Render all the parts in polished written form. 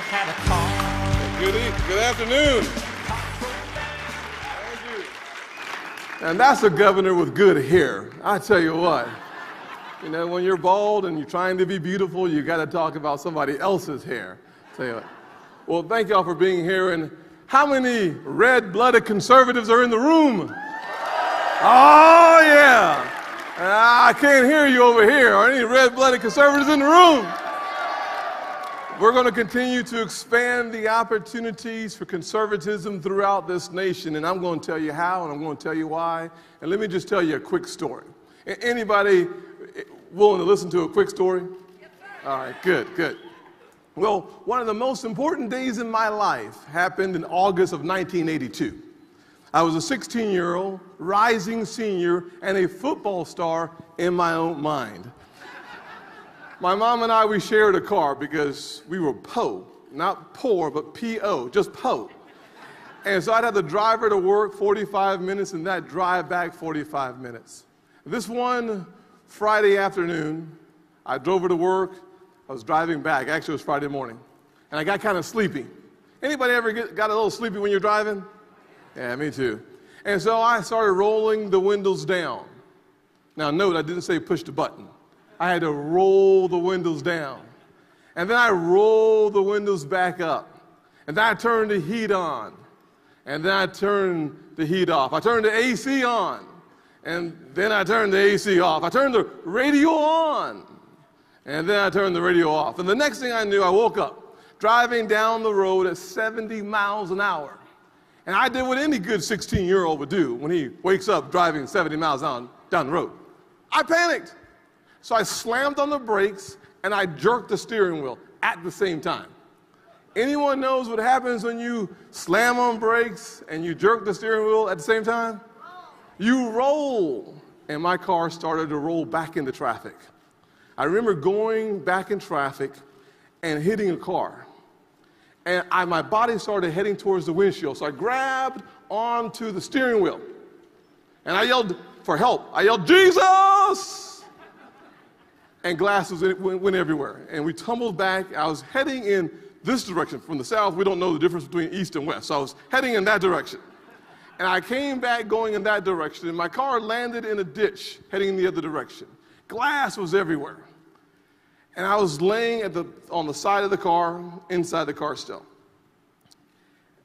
had a car. Good afternoon. Thank you. And that's a governor with good hair. I tell you what. You know, when you're bald and you're trying to be beautiful, you got to talk about somebody else's hair. Tell you what. Well, thank y'all for being here. And how many red-blooded conservatives are in the room? Oh, yeah. I can't hear you over here. Are any red-blooded conservatives in the room? We're going to continue to expand the opportunities for conservatism throughout this nation, and I'm going to tell you how, and I'm going to tell you why. And let me just tell you a quick story. Anybody willing to listen to a quick story? Yes, sir. All right, good. Well, one of the most important days in my life happened in August of 1982. I was a 16-year-old, rising senior, and a football star in my own mind. My mom and I, we shared a car because we were not poor, but P-O, just po. And so I'd have to drive her to work 45 minutes and that drive back 45 minutes. This one Friday afternoon, I drove her to work. I was driving back. Actually, it was Friday morning. And I got kind of sleepy. Anybody ever got a little sleepy when you're driving? Yeah, me too. And so I started rolling the windows down. Now, note, I didn't say push the button. I had to roll the windows down. And then I rolled the windows back up. And then I turned the heat on. And then I turned the heat off. I turned the AC on. And then I turned the AC off. I turned the radio on. And then I turned the radio off. And the next thing I knew, I woke up driving down the road at 70 miles an hour. And I did what any good 16-year-old would do when he wakes up driving 70 miles down the road. I panicked. So I slammed on the brakes and I jerked the steering wheel at the same time. Anyone knows what happens when you slam on brakes and you jerk the steering wheel at the same time? You roll. And my car started to roll back into traffic. I remember going back in traffic and hitting a car. And my body started heading towards the windshield. So I grabbed onto the steering wheel. And I yelled for help. I yelled, Jesus! And glasses went everywhere. And we tumbled back. I was heading in this direction. From the south, we don't know the difference between east and west. So I was heading in that direction. And I came back going in that direction. And my car landed in a ditch heading in the other direction. Glass was everywhere. And I was laying on the side of the car, inside the car still.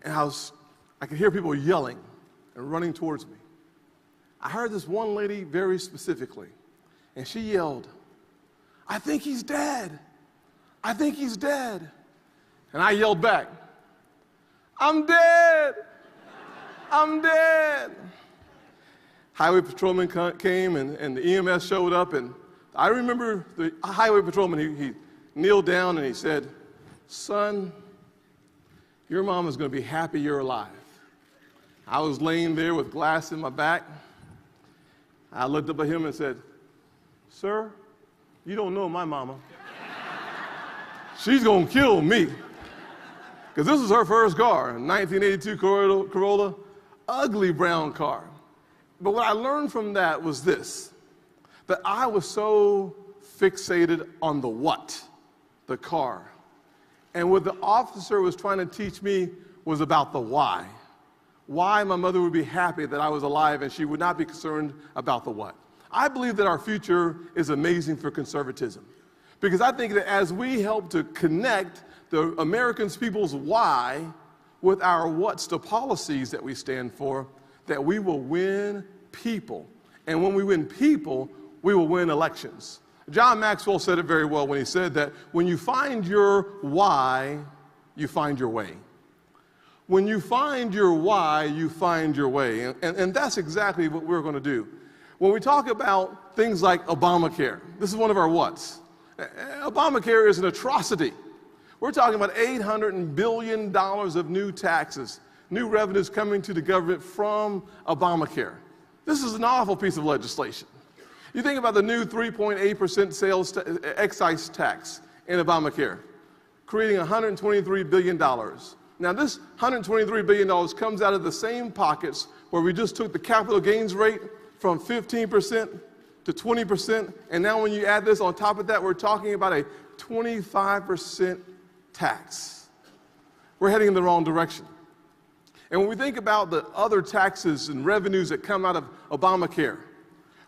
And I could hear people yelling and running towards me. I heard this one lady very specifically, and she yelled, I think he's dead. I think he's dead. And I yelled back, I'm dead. I'm dead. Highway patrolman came and the EMS showed up, and I remember the highway patrolman, he kneeled down and he said, son, your mom is going to be happy you're alive. I was laying there with glass in my back. I looked up at him and said, sir, you don't know my mama. She's going to kill me. Because this was her first car, a 1982 Corolla, ugly brown car. But what I learned from that was this, that I was so fixated on the what, the car. And what the officer was trying to teach me was about the why. Why my mother would be happy that I was alive and she would not be concerned about the what. I believe that our future is amazing for conservatism. Because I think that as we help to connect the American people's why with our what's, the policies that we stand for, that we will win people. And when we win people, we will win elections. John Maxwell said it very well when he said that when you find your why, you find your way. When you find your why, you find your way. And that's exactly what we're going to do. When we talk about things like Obamacare, this is one of our whats. Obamacare is an atrocity. We're talking about $800 billion of new taxes, new revenues coming to the government from Obamacare. This is an awful piece of legislation. You think about the new 3.8% sales excise tax in Obamacare, creating $123 billion. Now, this $123 billion comes out of the same pockets where we just took the capital gains rate from 15% to 20%, and now when you add this on top of that, we're talking about a 25% tax. we're heading in the wrong direction. And when we think about the other taxes and revenues that come out of Obamacare,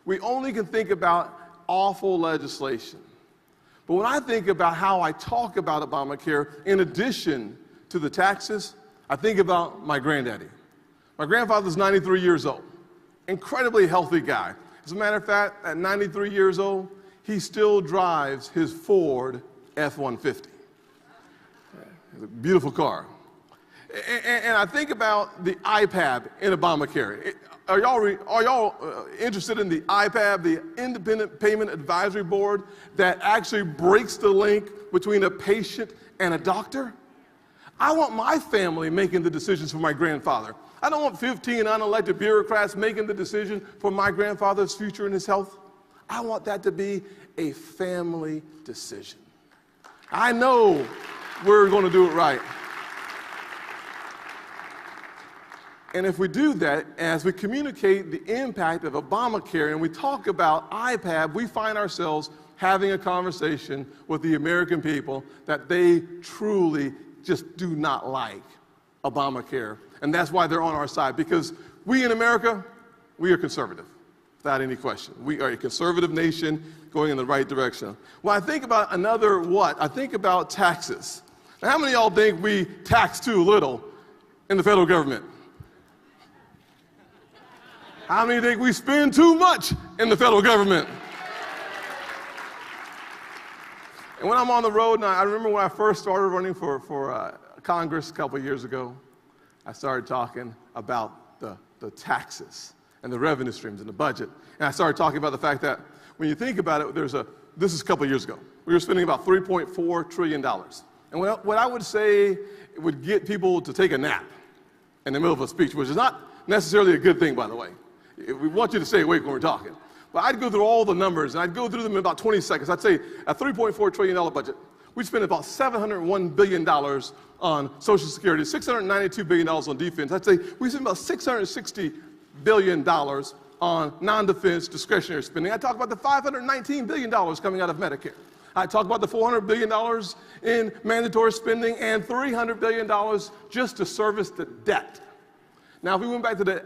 we only can think about awful legislation. But when I think about how I talk about Obamacare, in addition to the taxes, I think about my granddaddy. My grandfather's 93 years old, incredibly healthy guy. As a matter of fact, at 93 years old, he still drives his Ford F-150. It's a beautiful car. And I think about the IPAB in Obamacare. Are y'all interested in the IPAB, the Independent Payment Advisory Board, that actually breaks the link between a patient and a doctor? I want my family making the decisions for my grandfather. I don't want 15 unelected bureaucrats making the decision for my grandfather's future and his health. I want that to be a family decision. I know we're going to do it right. And if we do that, as we communicate the impact of Obamacare and we talk about IPAB, we find ourselves having a conversation with the American people that they truly just do not like Obamacare. And that's why they're on our side, because we in America, we are conservative, without any question. We are a conservative nation going in the right direction. When I think about another what, I think about taxes. Now, how many of y'all think we tax too little in the federal government? How many think we spend too much in the federal government? And when I'm on the road, and I remember when I first started running for Congress a couple of years ago, I started talking about the taxes and the revenue streams and the budget. And I started talking about the fact that when you think about it, this is a couple of years ago. We were spending about $3.4 trillion. And what I would say would get people to take a nap in the middle of a speech, which is not necessarily a good thing, by the way. We want you to stay awake when we're talking. But I'd go through all the numbers, and I'd go through them in about 20 seconds. I'd say a $3.4 trillion budget. We'd spend about $701 billion on Social Security, $692 billion on defense. I'd say we spend about $660 billion on non-defense discretionary spending. I talk about the $519 billion coming out of Medicare. I talk about the $400 billion in mandatory spending and $300 billion just to service the debt. Now, if we went back to the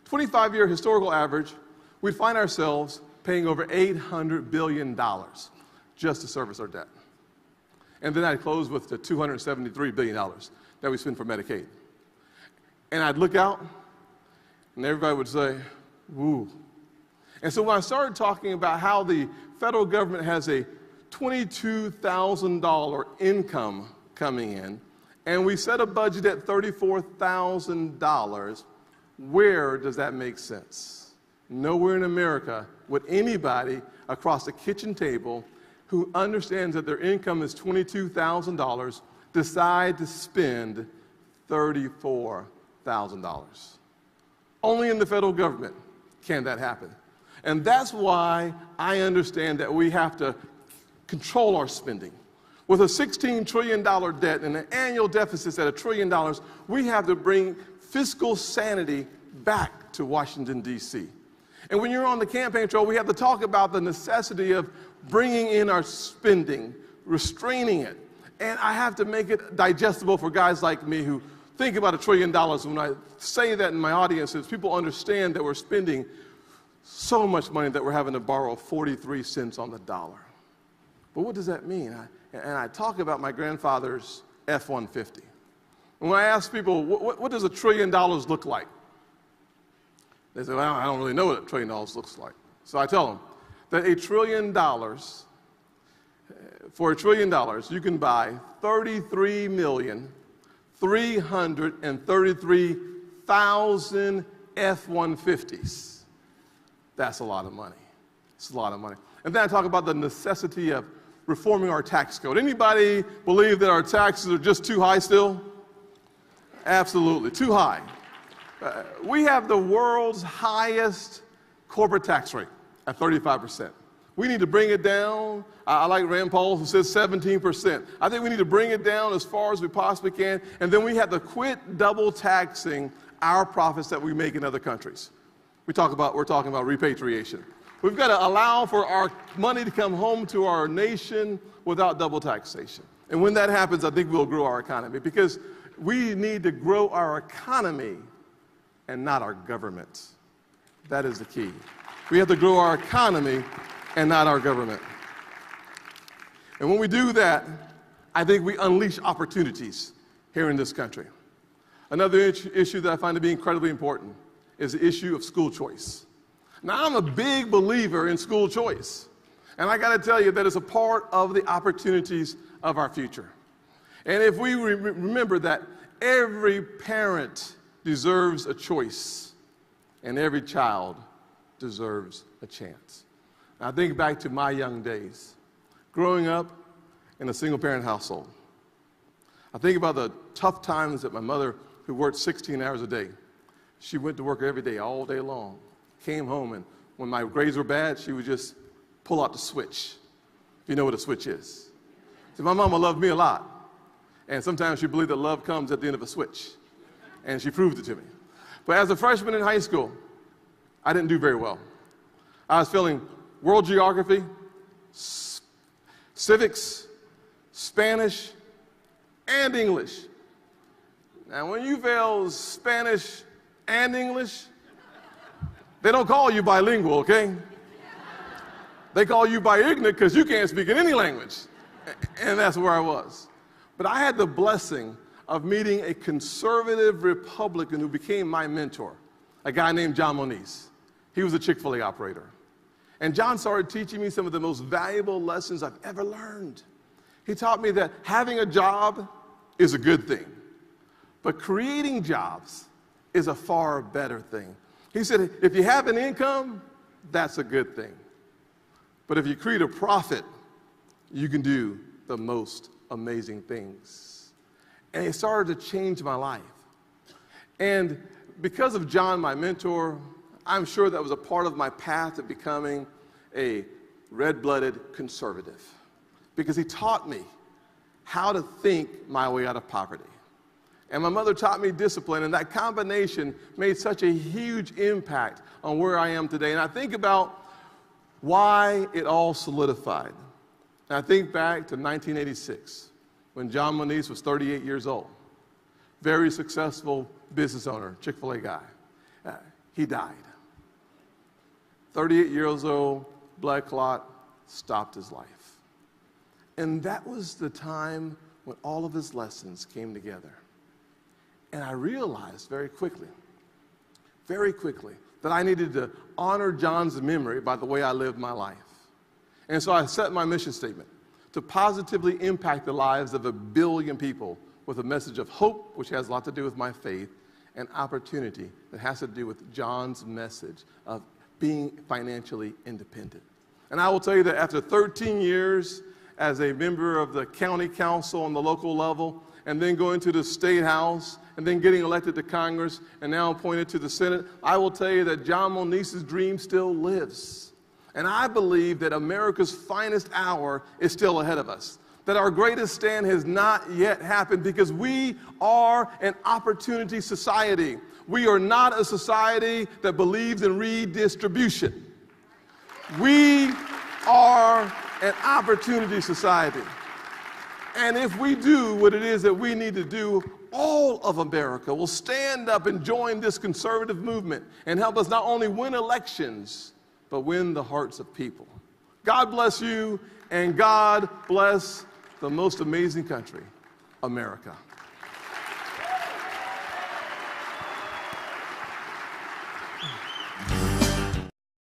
25-year historical average, we'd find ourselves paying over $800 billion just to service our debt. And then I'd close with the $273 billion that we spend for Medicaid. And I'd look out, and everybody would say, woo. And so when I started talking about how the federal government has a $22,000 income coming in, and we set a budget at $34,000, where does that make sense? Nowhere in America would anybody across the kitchen table who understands that their income is $22,000 decide to spend $34,000. Only in the federal government can that happen. And that's why I understand that we have to control our spending. With a $16 trillion debt and an annual deficit at $1 trillion, we have to bring fiscal sanity back to Washington, D.C. And when you're on the campaign trail, we have to talk about the necessity of bringing in our spending, restraining it. And I have to make it digestible for guys like me who think about $1 trillion. When I say that in my audiences, people understand that we're spending so much money that we're having to borrow 43 cents on the dollar. But what does that mean? And I talk about my grandfather's F-150. And when I ask people, what does $1 trillion look like? They say, well, I don't really know what $1 trillion looks like. So I tell them that $1 trillion, for $1 trillion, you can buy 33,333,000 F-150s. That's a lot of money. It's a lot of money. And then I talk about the necessity of reforming our tax code. Anybody believe that our taxes are just too high still? Absolutely, too high. We have the world's highest corporate tax rate at 35%. We need to bring it down. I like Rand Paul, who says 17%. I think we need to bring it down as far as we possibly can, and then we have to quit double taxing our profits that we make in other countries. We're talking about repatriation. We've got to allow for our money to come home to our nation without double taxation. And when that happens, I think we'll grow our economy, because we need to grow our economy and not our government. That is the key. We have to grow our economy and not our government. And when we do that, I think we unleash opportunities here in this country. Another issue that I find to be incredibly important is the issue of school choice. Now, I'm a big believer in school choice. And I got to tell you that it's a part of the opportunities of our future. And if we remember that every parent deserves a choice and every child deserves a chance. I think back to my young days, growing up in a single-parent household. I think about the tough times that my mother, who worked 16 hours a day, she went to work every day, all day long, came home, and when my grades were bad, she would just pull out the switch, if you know what a switch is. See, my mama loved me a lot, and sometimes she believed that love comes at the end of a switch, and she proved it to me. But as a freshman in high school, I didn't do very well. I was failing world geography, civics, Spanish, and English. Now, when you fail Spanish and English, they don't call you bilingual, okay? They call you bi-ignorant because you can't speak in any language. And that's where I was. But I had the blessing of meeting a conservative Republican who became my mentor, a guy named John Moniz. He was a Chick-fil-A operator. And John started teaching me some of the most valuable lessons I've ever learned. He taught me that having a job is a good thing, but creating jobs is a far better thing. He said, if you have an income, that's a good thing. But if you create a profit, you can do the most amazing things. And it started to change my life. And because of John, my mentor, I'm sure that was a part of my path to becoming a red-blooded conservative, because he taught me how to think my way out of poverty. And my mother taught me discipline, and that combination made such a huge impact on where I am today. And I think about why it all solidified. And I think back to 1986, when John Moniz was 38 years old, very successful business owner, Chick-fil-A guy. He died. 38 years old, blood clot, stopped his life. And that was the time when all of his lessons came together. And I realized very quickly, that I needed to honor John's memory by the way I lived my life. And so I set my mission statement to positively impact the lives of 1 billion people with a message of hope, which has a lot to do with my faith, and opportunity that has to do with John's message of being financially independent. And I will tell you that after 13 years as a member of the county council on the local level, and then going to the state house, and then getting elected to Congress, and now appointed to the Senate, I will tell you that John Moniz's dream still lives. And I believe that America's finest hour is still ahead of us, that our greatest stand has not yet happened, because we are an opportunity society. We are not a society that believes in redistribution. We are an opportunity society. And if we do what it is that we need to do, all of America will stand up and join this conservative movement and help us not only win elections, but win the hearts of people. God bless you, and God bless the most amazing country, America.